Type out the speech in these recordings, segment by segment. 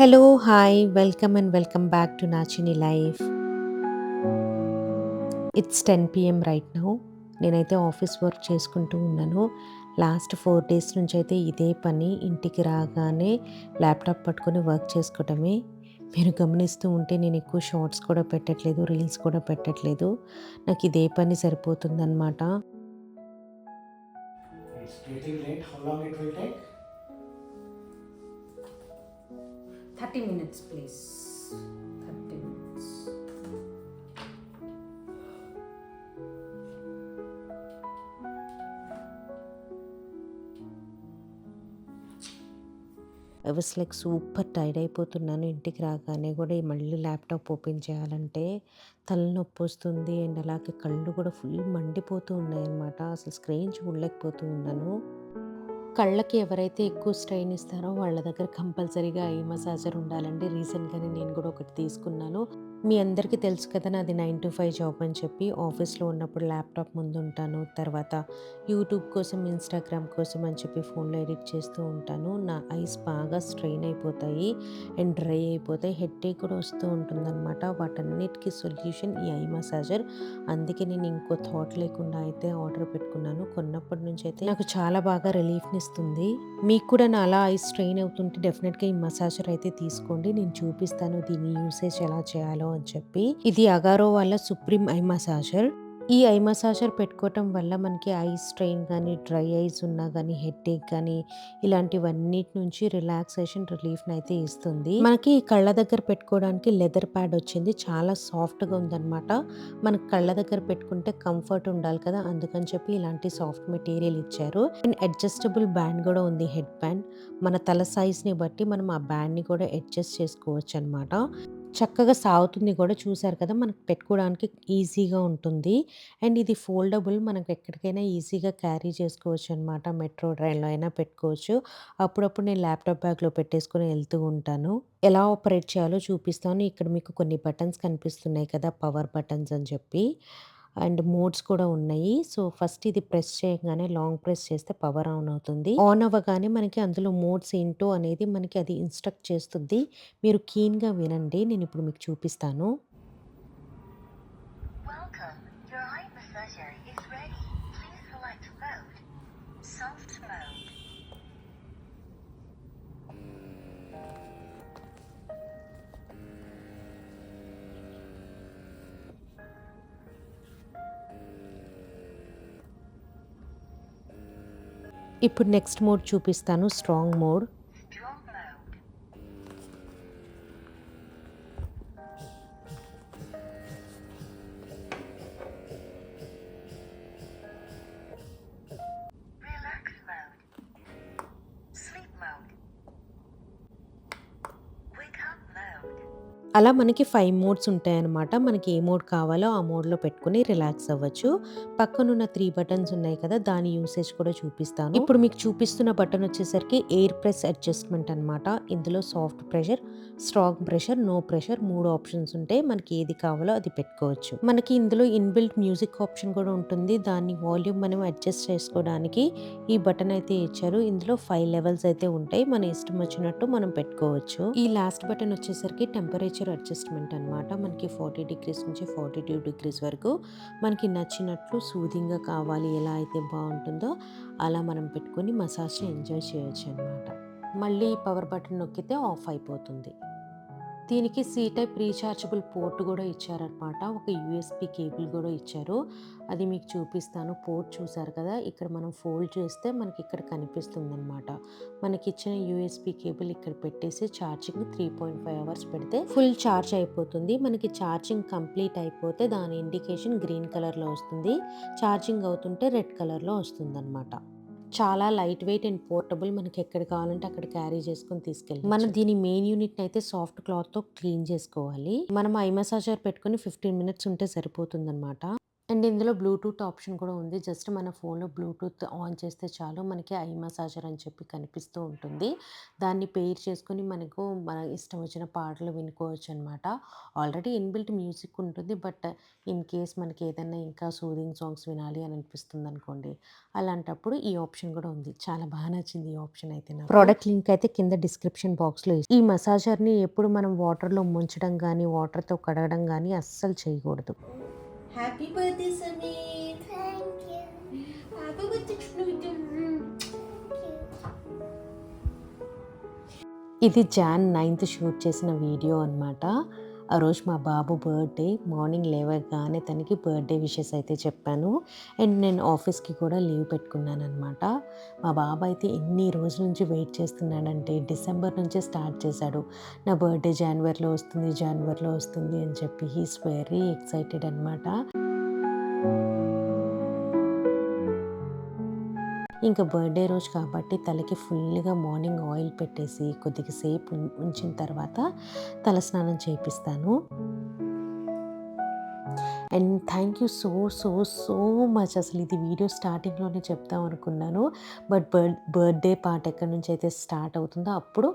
Hello! Hi! Welcome back to Nachini life. It's 10 PM right now. నేనైతే office work చేసుకుంటూ ఉన్నాను. Last 4 days నుంచయితే ఇదే పని. ఇంటికి రాగానే ల్యాప్‌టాప్ పట్టుకొని వర్క్ చేసుకోవటమే. మీరు గమనిస్తూ ఉంటే నేను ఎక్కువ షార్ట్స్ కూడా పెట్టట్లేదు, రీల్స్ కూడా పెట్టట్లేదు. నాకు ఇదే పని సరిపోతుందనమాట. It's getting late. How long it will take? 30 minutes please. 30 minutes. I was like super tired అయిపోతున్నాను. ఇంటికి రాగానే కూడా మళ్ళీ ల్యాప్‌టాప్ ఓపెన్ చేయాలంటే తలనొప్పొస్తుంది. అండ్ అలాగే కళ్ళు కూడా ఫుల్ మండిపోతూ ఉన్నాయన్నమాట. అసలు స్క్రీన్ చూడలేకపోతూ ఉన్నాను. కళ్ళకి ఎవరైతే ఎక్కువ స్ట్రెయిన్ ఇస్తారో వాళ్ళ దగ్గర కంపల్సరీగా ఐ మసాజర్ ఉండాలండి. రీసెంట్‌గానే నేను కూడా ఒకటి తీసుకున్నాను. మీ అందరికీ తెలుసు కదా! నాది 9-5 జాబ్ అని చెప్పి. ఆఫీస్‌లో ఉన్నప్పుడు ల్యాప్‌టాప్ ముందుంటాను. తర్వాత యూట్యూబ్ కోసం, ఇన్‌స్టాగ్రామ్ కోసం అని చెప్పి ఫోన్‌లో ఎడిట్ చేస్తూ ఉంటాను. నా ఐస్ బాగా స్ట్రెయిన్ అయిపోతాయి అండ్ డ్రై అయిపోతాయి. హెడేక్ కూడా వస్తూ ఉంటుందనమాట. వాటన్నిటికి సొల్యూషన్ ఈ ఐ మసాజర్. అందుకే నేను ఇంకో థాట్ లేకుండా అయితే ఆర్డర్ పెట్టుకున్నాను. కొన్నప్పటి నుంచి అయితే నాకు చాలా బాగా రిలీఫ్‌నిస్తుంది. మీకు కూడా నాలా ఐస్ స్ట్రెయిన్ అవుతుంటే డెఫినిట్‌గా ఈ మసాజర్ అయితే తీసుకోండి. నేను చూపిస్తాను దీని యూసేజ్ ఎలా చేయాలో అని చెప్పి. ఇది అగారో వాళ్ళ సుప్రీం ఐ మసాజర్. ఈ ఐ మసాజర్ పెట్టుకోవటం వల్ల మనకి ఐ స్ట్రెయిన్ గానీ, డ్రై ఐస్ ఉన్నా గానీ, హెడేక్ గానీ ఇలాంటివన్నిటి నుంచి రిలాక్సేషన్, రిలీఫ్‌నయితే ఇస్తుంది. మనకి కళ్ళ దగ్గర పెట్టుకోవడానికి లెదర్ ప్యాడ్ వచ్చింది. చాలా సాఫ్ట్‌గా ఉందనమాట. మనకు కళ్ళ దగ్గర పెట్టుకుంటే కంఫర్ట్ ఉండాలి కదా! అందుకని చెప్పి ఇలాంటి సాఫ్ట్ మెటీరియల్ ఇచ్చారు. అండ్ అడ్జస్టబుల్ బ్యాండ్ గూడా ఉంది. Head band. మన తల సైజ్‌ని బట్టి మనం ఆ బ్యాండ్‌ని కూడా అడ్జస్ట్ చేసుకోవచ్చనమాట. చక్కగా సాగుతుంది గూడా. చూసారు కదా! మనకు పెట్టుకోవడానికి ఈజీగా ఉంటుంది. అండ్ ఇది ఫోల్డబుల్. మనకు ఎక్కడికైనా ఈజీగా క్యారీ చేసుకోవచ్చనమాట. మెట్రో, ట్రైన్‌లో అయినా పెట్టుకోవచ్చు. అప్పుడప్పుడు నేను ల్యాప్‌టాప్ బ్యాగ్‌లో పెట్టేసుకొని ఎళ్తూ ఉంటాను. ఎలా ఆపరేట్ చేయాలో చూపిస్తాను. ఇక్కడ మీకు కొన్ని బటన్స్ కనిపిస్తున్నాయి కదా! పవర్ బటన్స్ అని చెప్పి. అండ్ మోడ్స్ కూడా ఉన్నాయి. సో, ఫస్ట్ ఇది ప్రెస్ చేయంగానే లాంగ్ ప్రెస్ చేస్తే పవర్ ఆన్ అవుతుంది. ఆన్ అవ్వగానే మనకి అందులో మోడ్స్ ఏంటో అనేది మనకి అది ఇన్‌స్ట్రక్ట్ చేస్తుంది. మీరు కీన్‌గా వినండి. నేనిప్పుడు మీకు చూపిస్తాను. Welcome. Your eye massager is ready. Please select mode. Soft mode. ఇప్పుడు నెక్స్ట్ మోడ్ చూపిస్తాను. Strong mode. Strong mode. Relax mode. Sleep mode. Wake up mode. అలా మనకి 5 మోడ్స్ ఉంటాయన్నమాట. మనకి ఏ మోడ్ కావాలో ఆ మోడ్‌లో పెట్టుకొని రిలాక్స్ అవ్వచ్చు. పక్కనున్న 3 బటన్స్ ఉన్నాయి కదా! దాని యూసేజ్ కూడా చూపిస్తాను. ఇప్పుడు మీకు చూపిస్తున్న బటన్ వచ్చేసరికి ఎయిర్ ప్రెస్ అడ్జస్ట్‌మెంట్ అనమాట. ఇందులో soft pressure, strong pressure, no pressure 3 options ఉంటాయి. మనకి ఏది కావాలో అది పెట్టుకోవచ్చు. మనకి ఇందులో ఇన్‌బిల్ట్ మ్యూజిక్ ఆప్షన్ కూడా ఉంటుంది. దాన్ని వాల్యూమ్ మనం అడ్జస్ట్ చేసుకోవడానికి ఈ బటన్ అయితే ఇచ్చారు. ఇందులో 5 లెవెల్స్ అయితే ఉంటాయి. మన ఇష్టం వచ్చినట్టు మనం పెట్టుకోవచ్చు. ఈ లాస్ట్ బటన్ వచ్చేసరికి టెంపరేచర్ అడ్జస్ట్‌మెంట్ అనమాట. మనకి 40 డిగ్రీస్ నుంచి 42 డిగ్రీస్ వరకు మనకి నచ్చినట్లు సూదింగ్‌గా కావాలి ఎలా అయితే బావుంటుందో అలా మనం పెట్టుకొని మసాజ్‌ని ఎంజాయ్ చేయొచ్చనమాట. మళ్ళీ పవర్ బటన్ నొక్కితే ఆఫ్ అయిపోతుంది. దీనికి సి టైప్ రీచార్జబుల్ పోర్ట్ కూడా ఇచ్చారనమాట. ఒక యూఎస్‌బి కేబుల్ కూడా ఇచ్చారు. అది మీకు చూపిస్తాను. పోర్ట్ చూసారు కదా! ఇక్కడ మనం ఫోల్డ్ చేస్తే మనకి ఇక్కడ కనిపిస్తుందనమాట. మనకిచ్చిన యూఎస్‌బి కేబుల్ ఇక్కడ పెట్టేసి ఛార్జింగ్ 3.5 అవర్స్ పెడితే ఫుల్ ఛార్జ్ అయిపోతుంది. మనకి ఛార్జింగ్ కంప్లీట్ అయిపోతే దాని ఇండికేషన్ గ్రీన్ కలర్‌లో వస్తుంది. ఛార్జింగ్ అవుతుంటే రెడ్ కలర్‌లో వస్తుందనమాట. చాలా లైట్ వెయిట్ అండ్ పోర్టబుల్. మనకి ఎక్కడ కావాలంటే అక్కడ క్యారీ చేసుకొని తీసుకెళ్ళొచ్చు. మనం దీని మెయిన్ యూనిట్‌ని అయితే సాఫ్ట్ క్లాత్‌తో క్లీన్ చేసుకోవాలి. మనం ఐ మసాజర్ పెట్టుకొని 15 మినిట్స్ ఉంటే సరిపోతుందనమాట. అండ్ ఇందులో బ్లూటూత్ ఆప్షన్ కూడా ఉంది. జస్ట్ మన ఫోన్‌లో బ్లూటూత్ ఆన్ చేస్తే చాలు మనకి ఐ మసాజర్ అని చెప్పి కనిపిస్తూ ఉంటుంది. దాన్ని పెయిర్ చేసుకొని మనకు మన ఇష్టం వచ్చిన పాటలు వినుకోవచ్చనమాట. ఆల్రెడీ ఇన్‌బిల్ట్ మ్యూజిక్ ఉంటుంది. బట్ ఇన్ కేస్ మనకి ఏదైనా ఇంకా సూదింగ్ సాంగ్స్ వినాలి అని అనిపిస్తుందనుకోండి, అలాంటప్పుడు ఈ ఆప్షన్ కూడా ఉంది. చాలా బాగా నచ్చింది ఈ ఆప్షన్ అయితే నాకు. ప్రోడక్ట్ లింక్ అయితే కింద డిస్క్రిప్షన్ బాక్స్‌లో ఈ మసాజర్‌ని ఎప్పుడు మనం వాటర్‌లో ముంచడం గానీ, వాటర్‌తో కడగడం గానీ అస్సలు చేయకూడదు. Happy birthday Sameer. Thank you. Happy birthday స్నూటం. ఇది జాన్ 9థ్ షూట్ చేసిన వీడియో అనమాట. ఆ రోజు మా బాబు బర్త్‌డే. మార్నింగ్ లేవగానే తనకి బర్త్‌డే విషెస్ అయితే చెప్పాను. అండ్ నేను ఆఫీస్‌కి కూడా లీవ్ పెట్టుకున్నాననమాట. మా బాబు అయితే ఎన్ని రోజుల నుంచి వెయిట్ చేస్తున్నాడంటే డిసెంబర్ నుంచే స్టార్ట్ చేశాడు. నా బర్త్‌డే జాన్వరిలో వస్తుంది అని చెప్పి. హి ఈస్ వెరీ ఎక్సైటెడ్ అనమాట. ఇంకా బర్త్‌డే రోజు కాబట్టి తలకి ఫుల్‌గా మార్నింగ్ ఆయిల్ పెట్టేసి కొద్దిగా సేపు ఉంచిన తర్వాత తలస్నానం చేపిస్తాను. And thank you so much. అసలు ఇది వీడియో స్టార్టింగ్‌లోనే చెప్దాం అనుకున్నాను. బట్ బర్త్‌డే పార్ట్ ఎక్కడి నుంచి అయితే స్టార్ట్ అవుతుందో అప్పుడు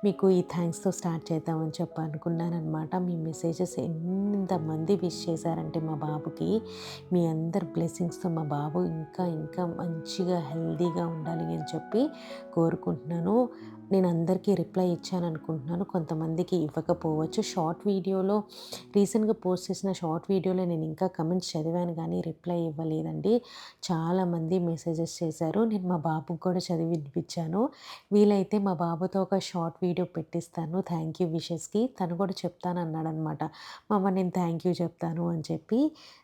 మీకు ఈ థ్యాంక్స్‌తో స్టార్ట్ చేద్దామని చెప్పి అనుకున్నాననమాట. మీ మెసేజెస్ ఎంతమంది విష్ చేశారంటే మా బాబుకి, మీ అందరి బ్లెస్సింగ్స్‌తో మా బాబు ఇంకా మంచిగా హెల్తీగా ఉండాలి అని చెప్పి కోరుకుంటున్నాను. నేను అందరికీ రిప్లై ఇచ్చాననుకుంటున్నాను. కొంతమందికి ఇవ్వకపోవచ్చు. రీసెంట్‌గా పోస్ట్ చేసిన షార్ట్ వీడియోలో నేను ఇంకా కమెంట్స్ చదివాను కానీ రిప్లై ఇవ్వలేదండి. చాలామంది మెసేజెస్ చేశారు. నేను మా బాబుకి కూడా చదివి వినిపించాను. వీలైతే మా బాబుతో ఒక షార్ట్ వీడియో పెట్టిస్తాను థ్యాంక్ యూ విషెస్‌కి. తను కూడా చెప్తానన్నాడనమాట. మమ్మ నేను థ్యాంక్ యూ చెప్తాను అని చెప్పి.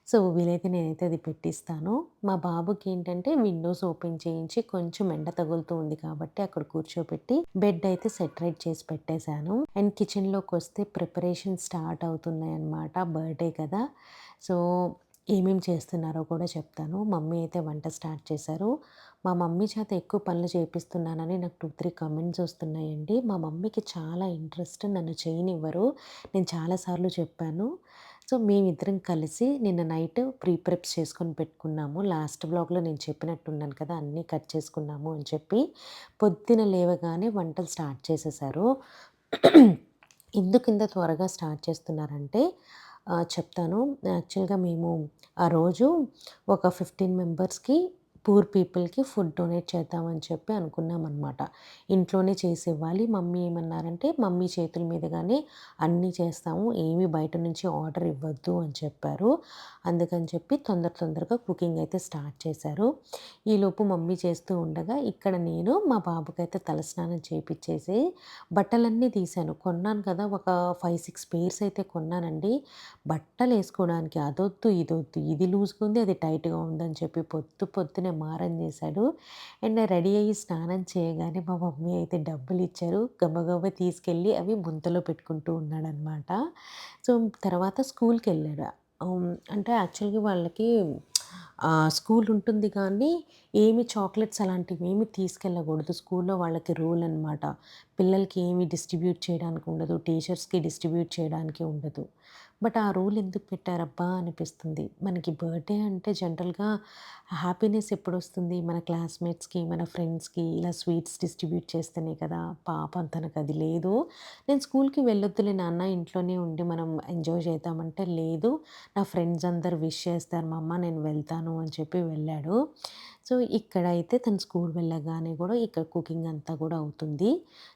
సో, వీలైతే నేనైతే అది పెట్టిస్తాను. మా బాబుకి ఏంటంటే విండోస్ ఓపెన్ చేయించి కొంచెం ఎండ తగులుతూ ఉంది కాబట్టి అక్కడ కూర్చోబెట్టి బెడ్ అయితే సెటరేట్ చేసి పెట్టేశాను. అండ్ కిచెన్‌లోకొస్తే ప్రిపరేషన్ స్టార్ట్ అవుతున్నాయన్నమాట. బర్త్‌డే కదా! సో, ఏమేం చేస్తున్నారో కూడా చెప్తాను. మమ్మీ అయితే వంట స్టార్ట్ చేశారు. మా మమ్మీ చేత ఎక్కువ పనులు చేపిస్తున్నానని నాకు 2, 3 కామెంట్స్ వస్తున్నాయండి. మా మమ్మీకి చాలా ఇంట్రెస్ట్. నన్ను చేయనివ్వరు. నేను చాలా సార్లు చెప్పాను. సో, మేమిద్దరం కలిసి నిన్న నైట్ ప్రెప్స్ చేసుకొని పెట్టుకున్నాము. లాస్ట్ వ్లాగ్‌లో నేను చెప్పినట్టున్నాను కదా! అన్నీ కట్ చేసుకున్నాము అని చెప్పి. పొద్దున లేవగానే వంటలు స్టార్ట్ చేసేశారు. ఎందుకింత త్వరగా స్టార్ట్ చేస్తున్నారంటే చెప్తాను. యాక్చువల్‌గా మేము ఆ రోజు ఒక 15 మెంబర్స్‌కి పూర్ పీపుల్‌కి ఫుడ్ డొనేట్ చేద్దామని చెప్పి అనుకున్నామనమాట. ఇంట్లోనే చేసివ్వాలి. మమ్మీ ఏమన్నారంటే, "మమ్మీ చేతుల మీదుగానే అన్నీ చేస్తాము. ఏమి బయట నుంచి ఆర్డర్ ఇవ్వద్దు" అని చెప్పారు. అందుకని చెప్పి తొందరగా కుకింగ్ అయితే స్టార్ట్ చేశారు. ఈలోపు మమ్మీ చేస్తూ ఉండగా ఇక్కడ నేను మా బాబుకైతే తలస్నానం చేపిచ్చేసి బట్టలన్నీ తీశాను. కొన్నాను కదా! ఒక 5, 6 పెయిర్స్ అయితే కొన్నానండి. బట్టలేసుకోవడానికి అదొద్దు, ఇదొద్దు. ఇది లూజ్‌గా ఉంది, అది టైట్‌గా ఉందని చెప్పి పొద్దున్నే మారం చేశాడు. అండ్ రెడీ అయ్యి స్నానం చేయగానే మా మమ్మీ అయితే డబ్బులిచ్చారు. గబగబా తీసుకెళ్ళి అవి ముంతలో పెట్టుకుంటూ ఉన్నాడనమాట. సో, తర్వాత స్కూల్‌కెళ్ళాడు. అంటే యాక్చువల్‌గా వాళ్ళకి స్కూల్ ఉంటుంది కానీ ఏమి చాక్లెట్స్ అలాంటివేమి తీసుకెళ్ళకూడదు. స్కూల్‌లో వాళ్ళకి రూల్ అనమాట. పిల్లలకి ఏమి డిస్ట్రిబ్యూట్ చేయడానికి ఉండదు. టీచర్స్‌కి డిస్ట్రిబ్యూట్ చేయడానికి ఉండదు. బట్ ఆ రూల్ ఎందుకు పెట్టారబ్బా అనిపిస్తుంది. మనకి బర్త్‌డే అంటే జనరల్‌గా హ్యాపీనెస్ ఎప్పుడొస్తుంది? మన క్లాస్‌మేట్స్‌కి, మన ఫ్రెండ్స్‌కి ఇలా స్వీట్స్ డిస్ట్రిబ్యూట్ చేస్తేనే కదా! పాపం తనకది లేదు. నేను స్కూల్‌కి వెళ్ళొద్దులే నాన్న ఇంట్లోనే ఉండి మనం ఎంజాయ్ చేద్దామంటే, లేదు నా ఫ్రెండ్స్ అందరూ విష్ చేస్తారు మమ్మ నేను వెళ్తాను అని చెప్పి వెళ్ళాడు. సో, ఇక్కడైతే తను స్కూల్ వెళ్ళగానే కూడా ఇక్కడ కుకింగ్ అంతా కూడా అవుతుంది.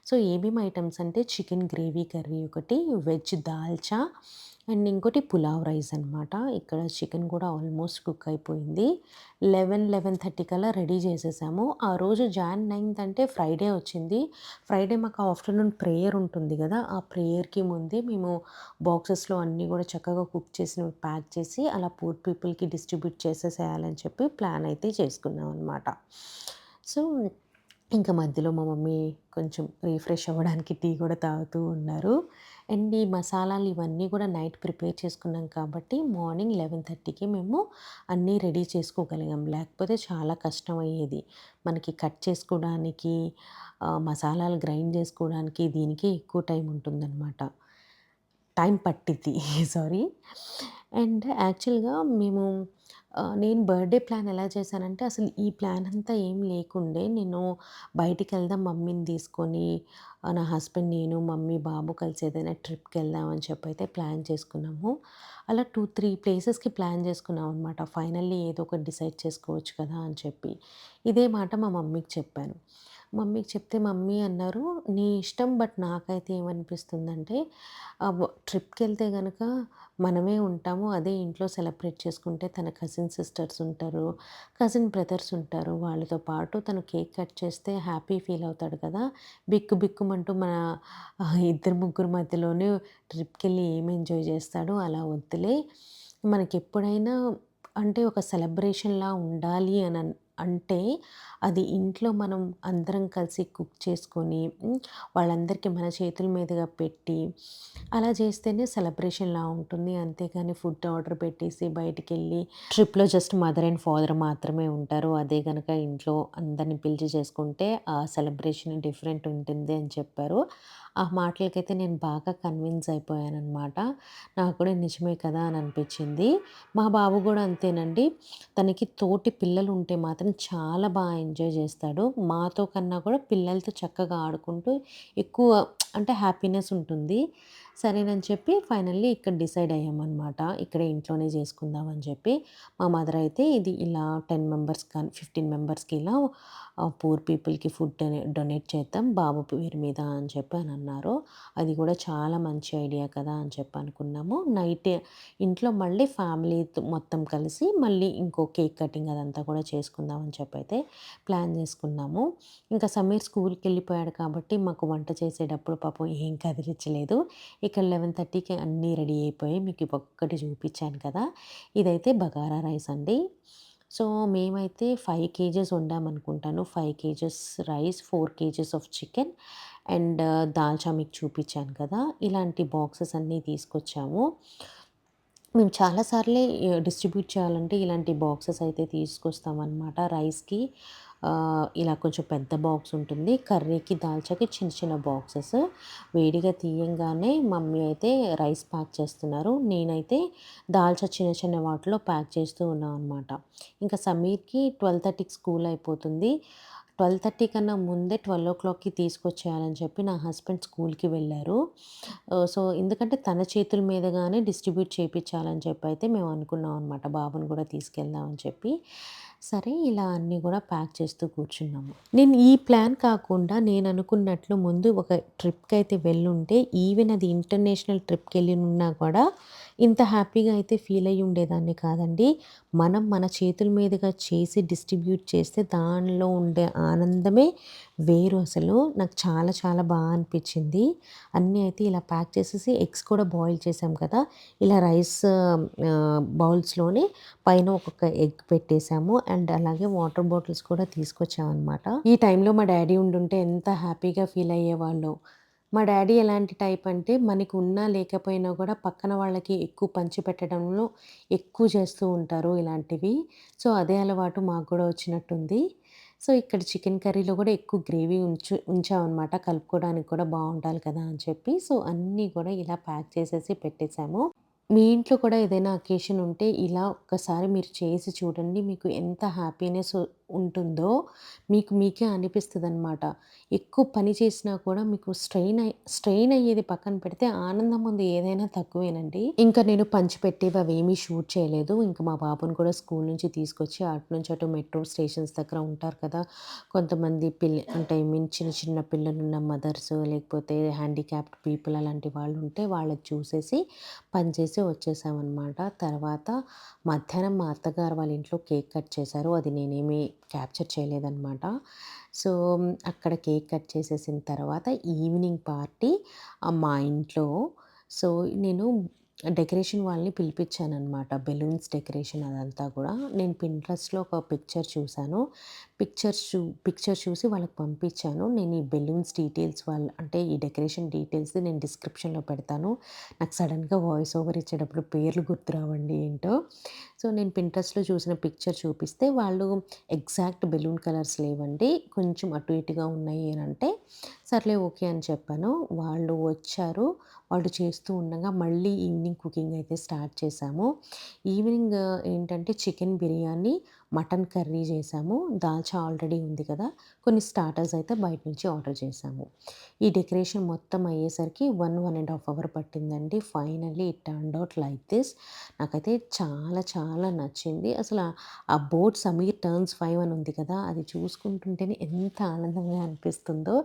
సో, ఏమేమి ఐటెమ్స్ అంటే చికెన్ గ్రేవీ కర్రీ ఒకటి, వెజ్ దాల్చా అండ్ ఇంకోటి పులావ్ రైస్ అనమాట. ఇక్కడ చికెన్ కూడా ఆల్మోస్ట్ కుక్ అయిపోయింది. 11:30 కల్లా రెడీ చేసేసాము. ఆ రోజు జాన్ 9థ్ అంటే ఫ్రైడే వచ్చింది. ఫ్రైడే మాకు ఆఫ్టర్‌నూన్ ప్రేయర్ ఉంటుంది గదా! ఆ ప్రేయర్‌కి ముందే మేము బాక్సెస్‌లో అన్నీ గూడా చక్కగా కుక్ చేసినవి ప్యాక్ చేసి అలా పూర్ పీపుల్‌కి డిస్ట్రిబ్యూట్ చేసేసేయాలని చెప్పి ప్లాన్ అయితే చేసుకున్నాం అనమాట. సో, ఇంకా మధ్యలో మా మమ్మీ కొంచెం రిఫ్రెష్ అవ్వడానికి టీ కూడా తాగుతూ ఉన్నారు. అండ్ ఈ మసాలాలు ఇవన్నీ కూడా నైట్ ప్రిపేర్ చేసుకున్నాం కాబట్టి మార్నింగ్ 11:30కి మేము అన్నీ రెడీ చేసుకోగలిగాం. లేకపోతే చాలా కష్టమయ్యేది. మనకి కట్ చేసుకోవడానికి, మసాలాలు గ్రైండ్ చేసుకోవడానికి దీనికే ఎక్కువ టైం ఉంటుందనమాట. టైం పట్టిద్ది. సారీ. అండ్ యాక్చువల్‌గా మేము నేను బర్త్‌డే ప్లాన్ ఎలా చేశానంటే, అసలు ఈ ప్లాన్ అంతా ఏం లేకుండే, నేను బయటికెళ్దాం మమ్మీని తీసుకొని, నా హస్బెండ్, నేను, మమ్మీ, బాబు కలిసి ఏదైనా ట్రిప్‌కెళ్దాం అని చెప్పైతే ప్లాన్ చేసుకున్నాము. అలా 2, 3 ప్లేసెస్‌కి ప్లాన్ చేసుకున్నామనమాట. ఫైనల్లీ ఏదో ఒకటి డిసైడ్ చేసుకోవచ్చు కదా అని చెప్పి. ఇదే మాట మా మమ్మీకి చెప్పాను. మమ్మీకి చెప్తే మమ్మీ అన్నారు, "నీ ఇష్టం, బట్ నాకైతే ఏమనిపిస్తుందంటే ట్రిప్‌కెళ్తే గనక మనమే ఉంటాము. అదే ఇంట్లో సెలబ్రేట్ చేసుకుంటే తన కజిన్ సిస్టర్స్ ఉంటారు, కజిన్ బ్రదర్స్ ఉంటారు. వాళ్ళతో పాటు తను కేక్ కట్ చేస్తే హ్యాపీ ఫీల్ అవుతాడు కదా! బిక్కు బిక్కుమంటూ మన ఇద్దరు ముగ్గురు మధ్యలోనే ట్రిప్‌కెళ్ళి ఏం ఎంజాయ్ చేస్తాడో అలా వద్దులే. మనకెప్పుడైనా అంటే ఒక సెలబ్రేషన్‌లా ఉండాలి అంటే అది ఇంట్లో మనం అందరం కలిసి కుక్ చేసుకొని, వాళ్ళందరికీ మన చేతుల మీదుగా పెట్టి, అలా చేస్తేనే సెలబ్రేషన్‌లా ఉంటుంది. అంతేగాని ఫుడ్ ఆర్డర్ పెట్టేసి బయటికెళ్ళి ట్రిప్‌లో జస్ట్ మదర్ అండ్ ఫాదర్ మాత్రమే ఉంటారు. అదే గనక ఇంట్లో అందరిని పిలిచి చేసుకుంటే ఆ సెలబ్రేషన్ డిఫరెంట్ ఉంటుంది అని చెప్పారు. ఆ మాటలకైతే నేను బాగా కన్విన్స్ అయిపోయాననమాట. నాకు కూడా నిజమే కదా అని అనిపించింది. మా బాబు కూడా అంతేనండి. తనకి తోటి పిల్లలుంటే మాత్రం చాలా ఎంజాయ్ చేస్తాడు. మాతో కన్నా కూడా పిల్లలతో చక్కగా ఆడుకుంటూ ఎక్కువ అంటే హ్యాపీనెస్ ఉంటుంది. సరేనని చెప్పి ఫైనల్లీ ఇక్కడ డిసైడ్ అయ్యామనమాట. ఇక్కడే ఇంట్లోనే చేసుకుందాం అని చెప్పి. మా మదర్ అయితే ఇది ఇలా 10 మెంబర్స్ కానీ 15 మెంబర్స్‌కి ఇలా పూర్ పీపుల్‌కి ఫుడ్ డొనేట్ చేద్దాం బాబు పేరు మీద అని చెప్పి అనన్నారు. అది కూడా చాలా మంచి ఐడియా కదా అని చెప్పి అనుకున్నాము. నైట్ ఇంట్లో మళ్ళీ ఫ్యామిలీతో మొత్తం కలిసి మళ్ళీ ఇంకో కేక్ కటింగ్ అదంతా కూడా చేసుకుందాం అని చెప్పైతే ప్లాన్ చేసుకున్నాము. ఇంకా సమీర్ స్కూల్‌కెళ్ళిపోయాడు కాబట్టి మాకు వంట చేసేటప్పుడు పాపం ఏం కదిలిచ్చలేదు. ఇక్కడ 11:30కి అన్నీ రెడీ అయిపోయాయి. మీకు ఒక్కటి చూపించాను కదా! ఇదైతే బగారా రైస్ అండి. సో, మేమైతే 5 కేజెస్ వండామనుకుంటాను. 5 kgs rice, 4 kgs of chicken and dalcha మీకు చూపించాను కదా! ఇలాంటి బాక్సెస్ అన్నీ తీసుకొచ్చాము. మేము చాలా సార్లే డిస్ట్రిబ్యూట్ చేయాలంటే ఇలాంటి బాక్సెస్ అయితే తీసుకొస్తామనమాట. రైస్‌కి ఇలా కొంచెం పెద్ద బాక్స్ ఉంటుంది. కర్రీకి, దాల్చాకి చిన్న చిన్న బాక్సెస్. వేడిగా తీయంగానే మమ్మీ అయితే రైస్ ప్యాక్ చేస్తున్నారు. నేనైతే దాల్చా చిన్న చిన్న వాటిలో ప్యాక్ చేస్తూ ఉన్నామనమాట. ఇంకా సమీర్‌కి 12:30కి స్కూల్ అయిపోతుంది. 12:30 కన్నా ముందే 12:00కి తీసుకొచ్చేయాలని చెప్పి నా హస్బెండ్ స్కూల్‌కి వెళ్లారు. సో, ఎందుకంటే తన చేతుల మీదుగానే డిస్ట్రిబ్యూట్ చేపిచ్చాలని చెప్పైతే మేము అనుకున్నాం అనమాట. బాబుని కూడా తీసుకెళ్దాం అని చెప్పి. సరే ఇలా అన్నీ కూడా ప్యాక్ చేస్తూ కూర్చున్నాము. నేను ఈ ప్లాన్ కాకుండా నేననుకున్నట్లు ముందు ఒక ట్రిప్‌కైతే వెళ్ళుంటే ఈవెన్ అది ఇంటర్నేషనల్ ట్రిప్‌కెళ్ళినున్నా కూడా ఇంత హ్యాపీగా అయితే ఫీల్ అయ్యి ఉండేదాన్ని కాదండి. మనం మన చేతుల మీదుగా చేసి డిస్ట్రిబ్యూట్ చేస్తే దానిలో ఉండే ఆనందమే వేరు అసలు. నాకు చాలా చాలా అనిపిచ్చింది. అన్నీ అయితే ఇలా ప్యాక్ చేసేసి ఎగ్స్ కూడా బాయిల్ చేసాం కదా! ఇలా రైస్ బౌల్స్‌లోనే పైన ఒక్కొక్క ఎగ్ పెట్టేసాము. అండ్ అలాగే వాటర్ బాటిల్స్ కూడా తీసుకొచ్చామనమాట. ఈ టైంలో మా డ్యాడీ ఉండుంటే ఎంత హ్యాపీగా ఫీల్ అయ్యేవాళ్ళో. మా డ్యాడీ ఎలాంటి టైప్ అంటే మనకి ఉన్నా లేకపోయినా కూడా పక్కన వాళ్ళకి ఎక్కువ పంచిపెట్టడంలో ఎక్కువ చేస్తూ ఉంటారు ఇలాంటివి. సో, అదే అలవాటు మాకు కూడా వచ్చినట్టుంది. సో, ఇక్కడ చికెన్ కర్రీలో కూడా ఎక్కువ గ్రేవీ ఉంచామనమాట. కలుపుకోవడానికి కూడా బావుండాలి కదా అని చెప్పి. సో, అన్నీ కూడా ఇలా ప్యాక్ చేసేసి పెట్టేసాము. మీ ఇంట్లో కూడా ఏదైనా అకేషన్ ఉంటే ఇలా ఒక్కసారి మీరు చేసి చూడండి. మీకు ఎంత హ్యాపీనెస్ ఉంటుందో మీకు మీకే అనిపిస్తదనమాట. ఎక్కువ పని చేసినా కూడా మీకు స్ట్రెయిన్ అయ్యేది పక్కన పెడితే ఆనందం ముందు ఏదైనా తక్కువేనండి. ఇంకా నేను పంచిపెట్టేవి అవేమీ షూట్ చేయలేదు. ఇంక మా బాబుని కూడా స్కూల్ నుంచి తీసుకొచ్చి అటు నుంచి అటు మెట్రో స్టేషన్స్ దగ్గర ఉంటారు కదా! కొంతమంది అంటే ఐ మీన్ చిన్న చిన్న పిల్లలున్న మదర్స్ లేకపోతే హ్యాండిక్యాప్డ్ పీపుల్ అలాంటి వాళ్ళు ఉంటే వాళ్ళకి చూసేసి పని చేసి వచ్చేసామనమాట. తర్వాత మధ్యాహ్నం మా అత్తగారు వాళ్ళ ఇంట్లో కేక్ కట్ చేశారు. అది నేనేమి క్యాప్చర్ చేయలేదనమాట. సో, అక్కడ కేక్ కట్ చేసేసిన తర్వాత ఈవినింగ్ పార్టీ మా ఇంట్లో. సో, నేను డెకరేషన్ వాళ్ళని పిలిపించాననమాట. బెలూన్స్ డెకరేషన్ అదంతా కూడా. నేను పింట్రెస్ట్‌లో ఒక పిక్చర్ చూసాను. పిక్చర్ చూసి వాళ్ళకి పంపించాను. నేను ఈ బెలూన్స్ డీటెయిల్స్ అంటే ఈ డెకరేషన్ డీటెయిల్స్ నేను డిస్క్రిప్షన్‌లో పెడతాను. నాకు సడెన్‌గా వాయిస్ ఓవర్ ఇచ్చేటప్పుడు పేర్లు గుర్తురావండి ఏంటో. సో, నేను పింట్రెస్ట్‌లో చూసిన పిక్చర్ చూపిస్తే వాళ్ళు ఎగ్జాక్ట్ బెలూన్ కలర్స్ లేవండి. కొంచెం అటు ఇటుగా ఉన్నాయి అనంటే, సర్లే ఓకే అని చెప్పాను. వాళ్ళు వచ్చారు. వాళ్ళు చేస్తూ ఉండగా మళ్ళీ ఈవినింగ్ కుకింగ్ అయితే స్టార్ట్ చేశాము. ఈవినింగ్ ఏంటంటే చికెన్ బిర్యానీ, మటన్ కర్రీ చేశాము. దాల్చా ఆల్రెడీ ఉంది కదా! కొన్ని స్టార్టర్స్ అయితే బయట నుంచి ఆర్డర్ చేశాము. ఈ డెకరేషన్ మొత్తం అయ్యేసరికి 1 అవర్ పట్టిందండి. Finally it turned out like this. నాకైతే చాలా చాలా నచ్చింది. ఆ బోట్ 'సమీర్ టర్న్స్ 5' అని ఉంది కదా! అది చూసుకుంటుంటేనే ఎంత ఆనందంగా అనిపిస్తుందో.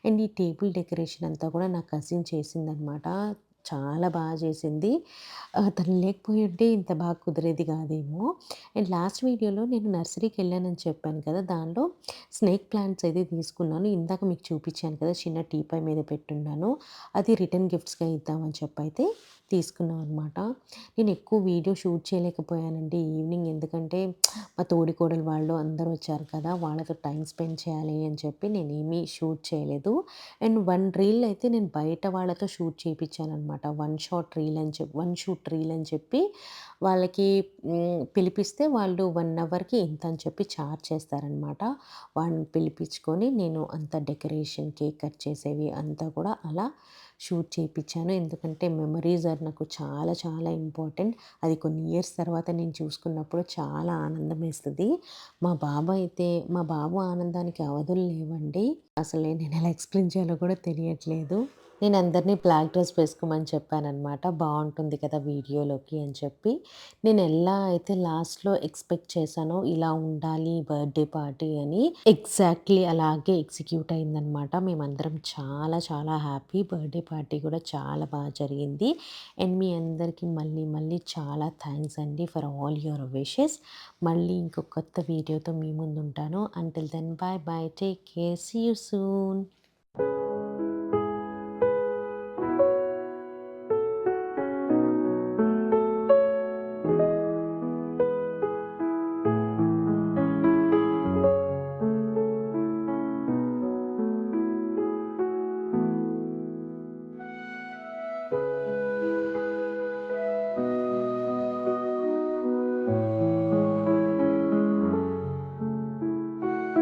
అండ్ ఈ టేబుల్ డెకరేషన్ అంతా కూడా నా కజిన్ చేసిందనమాట. చాలా బాగా చేసింది. తను లేకపోయుంటే ఇంత బాగా కుదిరేది కాదేమో. అండ్ లాస్ట్ వీడియోలో నేను నర్సరీకెళ్ళానని చెప్పాను కదా! దానిలో స్నేక్ ప్లాంట్స్ అయితే తీసుకున్నాను. ఇందాక మీకు చూపించాను కదా! చిన్న టీపాయ్ మీద పెట్టున్నాను. అది రిటర్న్ గిఫ్ట్స్‌గా ఇద్దామని చెప్పైతే తీసుకున్నాం అనమాట. నేను ఎక్కువ వీడియో షూట్ చేయలేకపోయానండి ఈవినింగ్. ఎందుకంటే మా తోడికోడలు వాళ్ళు అందరూ వచ్చారు కదా! వాళ్ళతో టైమ్ స్పెండ్ చేయాలి అని చెప్పి నేనేమీ షూట్ చేయలేదు. అండ్ 1 రీల్ అయితే నేను బయట వాళ్ళతో షూట్ చేపిచ్చాననమాట. వన్ షూట్ రీల్ అని చెప్పి వాళ్ళకి పిలిపిస్తే వాళ్ళు 1 అవర్‌కి ఇంత అని చెప్పి చార్జ్ చేస్తారనమాట. వాళ్ళని పిలిపించుకొని నేను అంతా డెకరేషన్, కేక్ కట్ చేసేవి అంతా కూడా అలా షూట్ చేపిచ్చాను. ఎందుకంటే మెమరీస్ ఆర్ నాకు చాలా చాలా ఇంపార్టెంట్. అది కొన్ని ఇయర్స్ తర్వాత నేను చూసుకున్నప్పుడు చాలా ఆనందమేస్తది. మా బాబు ఆనందానికి అవధులు లేవండి. అసలు నేనెలా ఎక్స్‌ప్లెయిన్ చేయాలో కూడా తెలియట్లేదు. నేను అందరిని బ్లాక్ డ్రెస్ వేసుకోమని చెప్పాననమాట. బావుంటుంది కదా వీడియోలోకి అని చెప్పి. నేను ఎలా అయితే లాస్ట్‌లో ఎక్స్‌పెక్ట్ చేశానో ఇలా ఉండాలి బర్త్‌డే పార్టీ అని ఎగ్జాక్ట్‌లీ అలాగే ఎగ్జిక్యూట్ అయిందనమాట. మేమందరం చాలా చాలా హ్యాపీ. బర్త్‌డే పార్టీ కూడా చాలా బాగా జరిగింది. అండ్ మీ అందరికీ మళ్ళీ మళ్ళీ చాలా థాంక్స్ అండి ఫర్ ఆల్ యువర్ విషెస్. మళ్ళీ ఇంకో కొత్త వీడియోతో మీ ముందుంటాను. Until then bye bye. Take care. See you soon.